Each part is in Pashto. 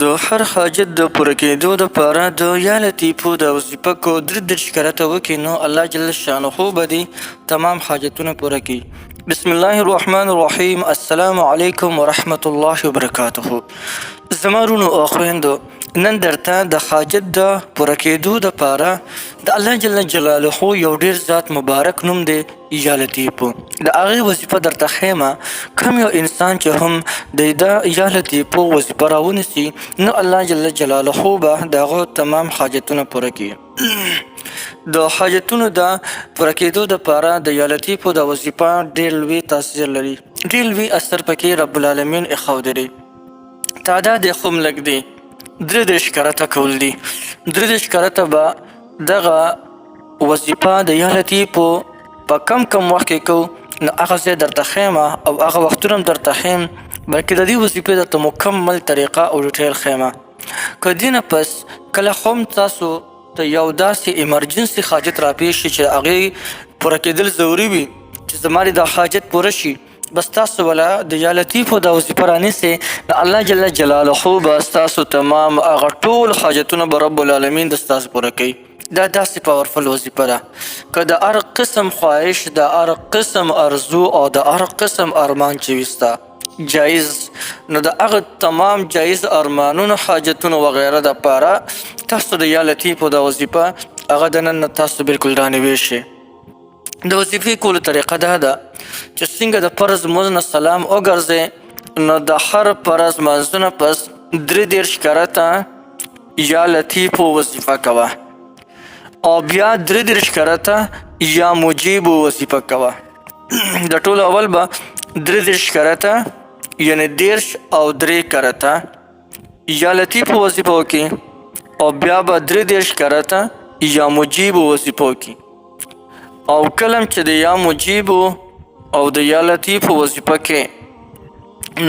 د هر حاجت د پوره کېدو دپاره د یا لطیفو د وظیفه کو درې دېرش کرته وکړي نو الله جل شانه به دې تمام حاجتونه پوره کړي. بسم الله الرحمن الرحیم. السلام علیکم ورحمة الله وبرکاته. زما وروڼو او خویندو، نن درته د حاجت د پوره کېدو دپاره د الله جل جلاله یو ډېر ذات مبارک نوم دی یا لطیفو. د هغې وظیفه درته ښیمه. کوم یو انسان چې هم د یا لطیفو وظیفه راونیسي نو الله جل جلاله به د هغه تمام حاجتونه پوره کړي. د حاجتونو د پوره کېدو دپاره د یا لطیفو د وظیفه ډېر لوی تاثیر لري، ډېر لوی اثر پکې رب العالمین ایښودی دی. تعداد یې خو لږ دی، 33 کرته کول دي. 33 کرته به دغه وظیفه د یا لطیفو په کم وخت کې کوو نو هغه ځای درته ښیمه او هغه وختونه هم درته ښیم، بلکې د دې وظیفې درته مکمل طریقه او ډیټیل ښیمه. که دې نه پس کله هم تاسو ته یو داسې ایمرجنسي حاجت راپېښ شي چې هغې پوره کېدل ضروري وي چې زما دا حاجت پوره شي، بس تاسو ولا د یا لطیفو دا وظیفه رانیسئ نو الله جل جلاله به ستاسو تمام هغه ټول حاجتونه به رب العالمین د ستاسو پوره کوي. دا داسې پاورفل وظیفه ده. که د هر قسم خواهش، د هر قسم ارزو او د هر قسم ارمان چې وي ستا جایز، نو د هغه تمام جایز ارمانونو، حاجتونو وغیره دپاره تاسو د یا لطیفو دا وظیفه هغه د نن نه تاسو بلکل رانیوی شئ. د وظیفې کولو طریقه دا ده چې څنګه د فرض لمونځ نه سلام وګرځئ نو د هر فرض لمانځه نه پس 33 کرته یا لطیفو وظیفه کوه او بیا 33 کرته یا مجیبو وظیفه کوه. د ټولو اول به 33 کرته یعنی 13 او 3 کرته یا لطیفو وظیفه وکړي او بیا به 33 کرته یا مجیبو وظیفه وکړي. او کلم چې د یا مجیبو او د یا لطیفو وظیفه کې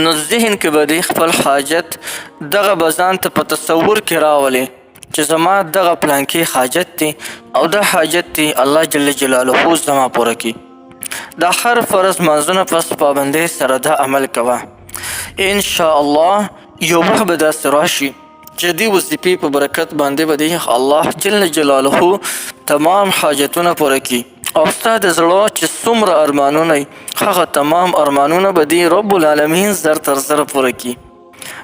نو ذهن کې به د خپل حاجت دغه به ځان ته په تصور کې راولې چې زما دغه پلانکې حاجت دی او دا حاجت دی الله جل جلاله زما پوره کړي. دا هر فرض لمانځونه پس پابندۍ سره دا عمل کوه. انشاءالله یو وخت به داسې راشي چې دې وظیفې په برکت باندې به الله جل جلاله تمام حاجتونه پوره کړي او ستا د زړه چې څومره ارمانونه وي هغه تمام ارمانونه به دې رب العالمین زر تر زره پوره کړي.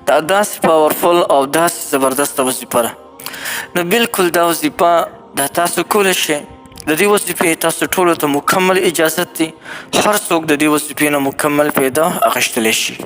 دا داسې پاورفل او داسې زبردسته وظیفه ده. نو بلکل دا وظیفه دا تاسو کولی شئ. د دې وظیفې تاسو ټولو ته مکمل اجازت دی، هر څوک د دې وظیفې نه مکمل پیدا اخیستلی شي.